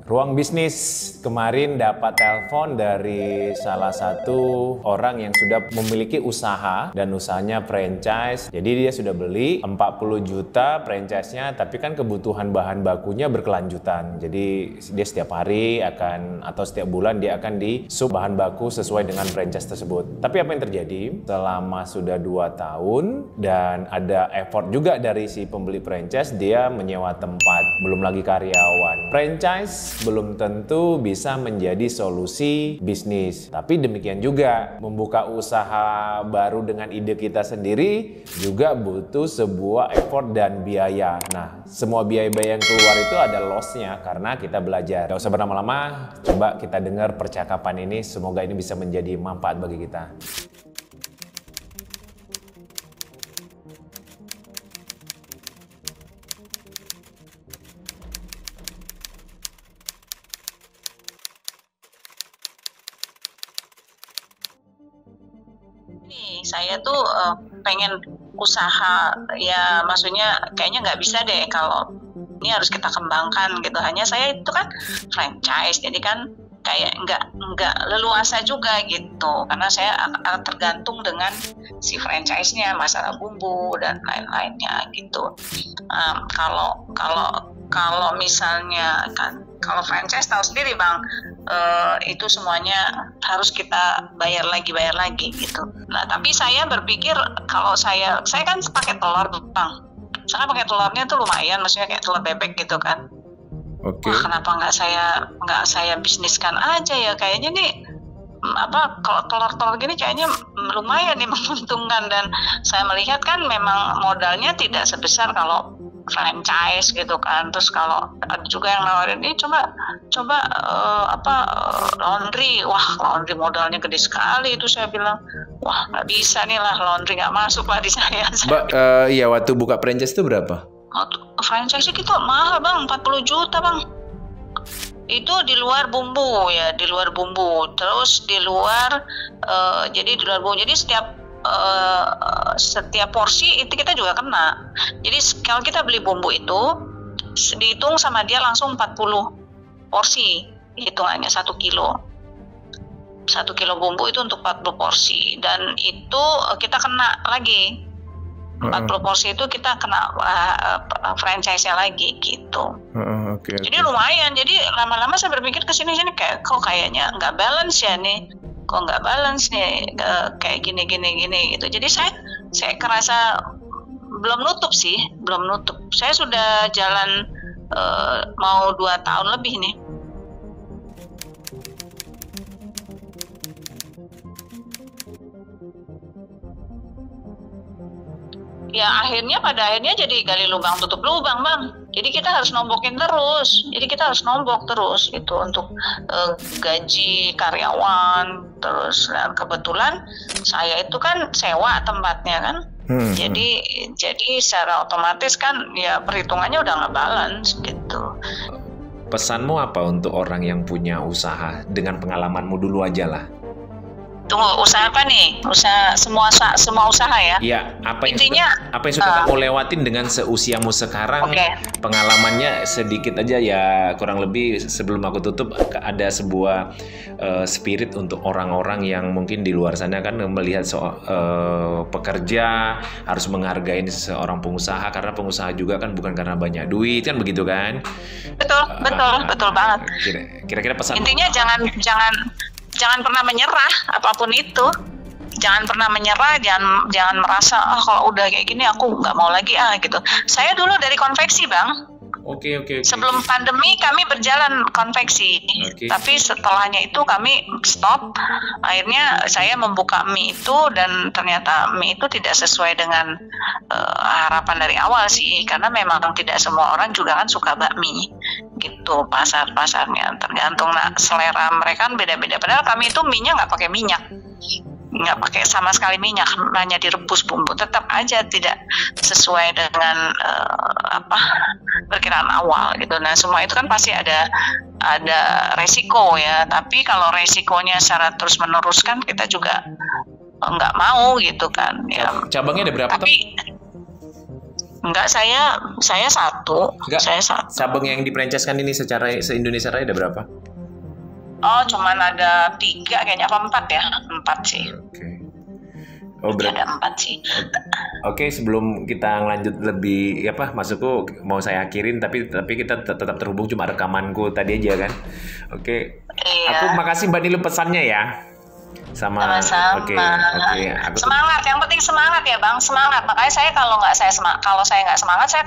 Ruang bisnis kemarin dapat telepon dari salah satu orang yang sudah memiliki usaha dan usahanya franchise. Jadi dia sudah beli 40 juta franchise-nya, tapi kan kebutuhan bahan bakunya berkelanjutan. Jadi dia setiap hari akan atau setiap bulan dia akan di sub bahan baku sesuai dengan franchise tersebut. Tapi apa yang terjadi? Selama sudah 2 tahun dan ada effort juga dari si pembeli franchise, dia menyewa tempat, belum lagi karyawan. Franchise belum tentu bisa menjadi solusi bisnis. Tapi demikian juga, membuka usaha baru dengan ide kita sendiri juga butuh sebuah effort dan biaya. Nah, semua biaya-biaya yang keluar itu ada loss-nya karena kita belajar. Gak usah berlama-lama, coba kita dengar percakapan ini. Semoga ini bisa menjadi manfaat bagi kita. Saya tuh pengen usaha, ya maksudnya kayaknya nggak bisa deh kalau ini harus kita kembangkan gitu. Hanya saya itu kan franchise, jadi kan kayak nggak leluasa juga gitu, karena saya akan tergantung dengan si franchise-nya, masalah bumbu dan lain-lainnya gitu. Kalau misalnya kan, kalau franchise tahu sendiri Bang, itu semuanya harus kita bayar lagi gitu. Nah, tapi saya berpikir kalau saya kan pakai telur Bang. Saya pakai telurnya tuh lumayan, maksudnya kayak telur bebek gitu kan. Oke. Wah, kenapa nggak saya bisniskan aja ya? Kayaknya nih kalau telur gini kayaknya lumayan nih menguntungkan, dan saya melihat kan memang modalnya tidak sebesar kalau franchise gitu kan. Terus kalau ada juga yang nawarin ini coba laundry. Wah, laundry modalnya gede sekali. Itu saya bilang, wah nggak bisa nih lah, laundry nggak masuk lah di saya. Mbak, iya, waktu buka franchise itu berapa? Franchise kita mahal Bang, 40 juta Bang. Itu di luar bumbu ya, di luar bumbu. Terus di luar jadi di luar bumbu. Jadi setiap porsi itu kita juga kena. Jadi kalau kita beli bumbu itu dihitung sama dia langsung 40 porsi. Hitungannya 1 kilo. 1 kilo bumbu itu untuk 40 porsi, dan itu kita kena lagi. 40 porsi itu kita kena franchise-nya lagi gitu. Okay. Jadi lumayan. Jadi lama-lama saya berpikir kesini-sini kayaknya nggak balance ya nih. Kok nggak balance nih, kayak gini gitu. Jadi saya kerasa belum nutup. Saya sudah jalan mau 2 tahun lebih nih. Ya pada akhirnya jadi gali lubang tutup lubang Bang. Jadi kita harus nombokin terus. Nombok terus itu untuk gaji karyawan. Terus kebetulan saya itu kan sewa tempatnya kan. Jadi secara otomatis kan ya perhitungannya udah nggak balance gitu. Pesanmu apa untuk orang yang punya usaha dengan pengalamanmu dulu aja lah? Tunggu, usaha apa nih? Semua usaha ya? Iya, apa yang sudah kamu lewatin dengan seusiamu sekarang? Okay. Pengalamannya sedikit aja ya, kurang lebih. Sebelum aku tutup, ada sebuah spirit untuk orang-orang yang mungkin di luar sana kan melihat pekerja harus menghargai seorang pengusaha, karena pengusaha juga kan bukan karena banyak duit, kan begitu kan? Betul banget. Kira-kira pesan intinya jangan pernah menyerah apapun itu. Jangan pernah menyerah, jangan merasa kalau udah kayak gini aku nggak mau lagi gitu. Saya dulu dari konveksi Bang. Oke. Sebelum pandemi kami berjalan konveksi. Tapi setelahnya itu kami stop. Akhirnya saya membuka mie itu, dan ternyata mie itu tidak sesuai dengan harapan dari awal sih, karena memang tidak semua orang juga kan suka bakmi gitu. Pasarnya tergantung selera mereka kan beda-beda. Padahal kami itu mie-nya nggak pakai minyak, nggak pakai sama sekali minyak, hanya direbus bumbu. Tetap aja tidak sesuai dengan perkiraan awal gitu. Nah, semua itu kan pasti ada resiko ya. Tapi kalau resikonya secara terus menerus kan kita juga nggak mau gitu kan ya. Cabangnya ada berapa? Tapi Enggak, saya satu. Enggak, saya satu. Sabeng yang di-franchise-kan ini secara se-Indonesia Raya ada berapa? Oh, cuman ada 3 kayaknya, apa 4 ya? 4 sih. Oke. Oh, berarti ada 4 sih. Oke, sebelum kita lanjut lebih maksudku mau saya akhirin, tapi kita tetap terhubung, cuma rekamanku tadi aja kan. Oke. Iya. Aku makasih Mbak Nilu pesannya ya. Sama-sama. Oke. Semangat, yang penting semangat ya Bang, semangat. Makanya saya kalau saya nggak semangat, saya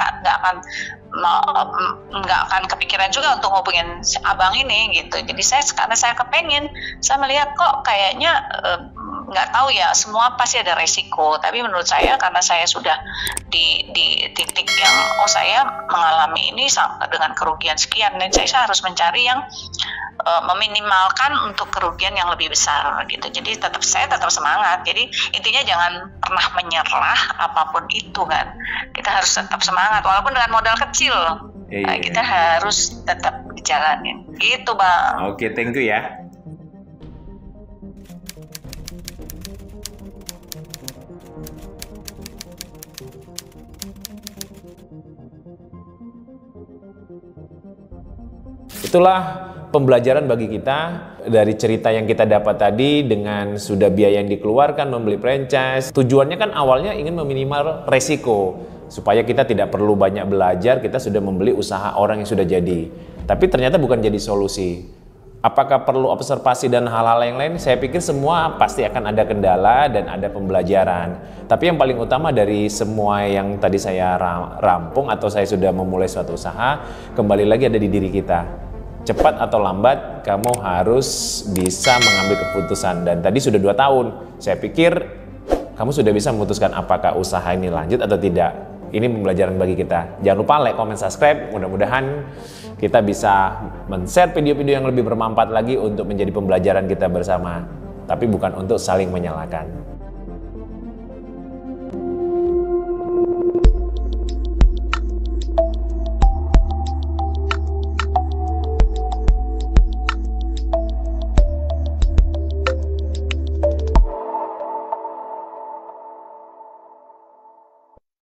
nggak akan kepikiran juga untuk ngubungin si abang ini gitu. Jadi karena saya kepengen, saya melihat kok kayaknya nggak tahu ya, semua pasti ada resiko. Tapi menurut saya karena saya sudah di titik yang saya mengalami ini dengan kerugian sekian, dan saya harus mencari yang meminimalkan untuk kerugian yang lebih besar gitu. Jadi saya tetap semangat. Jadi intinya jangan pernah menyerah apapun itu kan. Kita harus tetap semangat walaupun dengan modal kecil. Nah, kita harus tetap dijalanin. Gitu Bang. Oke, thank you ya. Itulah pembelajaran bagi kita dari cerita yang kita dapat tadi. Dengan sudah biaya yang dikeluarkan membeli franchise, tujuannya kan awalnya ingin meminimal resiko supaya kita tidak perlu banyak belajar, kita sudah membeli usaha orang yang sudah jadi. Tapi ternyata bukan jadi solusi. Apakah perlu observasi dan hal-hal yang lain? Saya pikir semua pasti akan ada kendala dan ada pembelajaran. Tapi yang paling utama dari semua yang tadi saya rampung atau saya sudah memulai suatu usaha, kembali lagi ada di diri kita. Cepat atau lambat, kamu harus bisa mengambil keputusan. Dan tadi sudah 2 tahun, saya pikir kamu sudah bisa memutuskan apakah usaha ini lanjut atau tidak. Ini pembelajaran bagi kita. Jangan lupa like, comment, subscribe. Mudah-mudahan kita bisa men-share video-video yang lebih bermanfaat lagi untuk menjadi pembelajaran kita bersama. Tapi bukan untuk saling menyalahkan.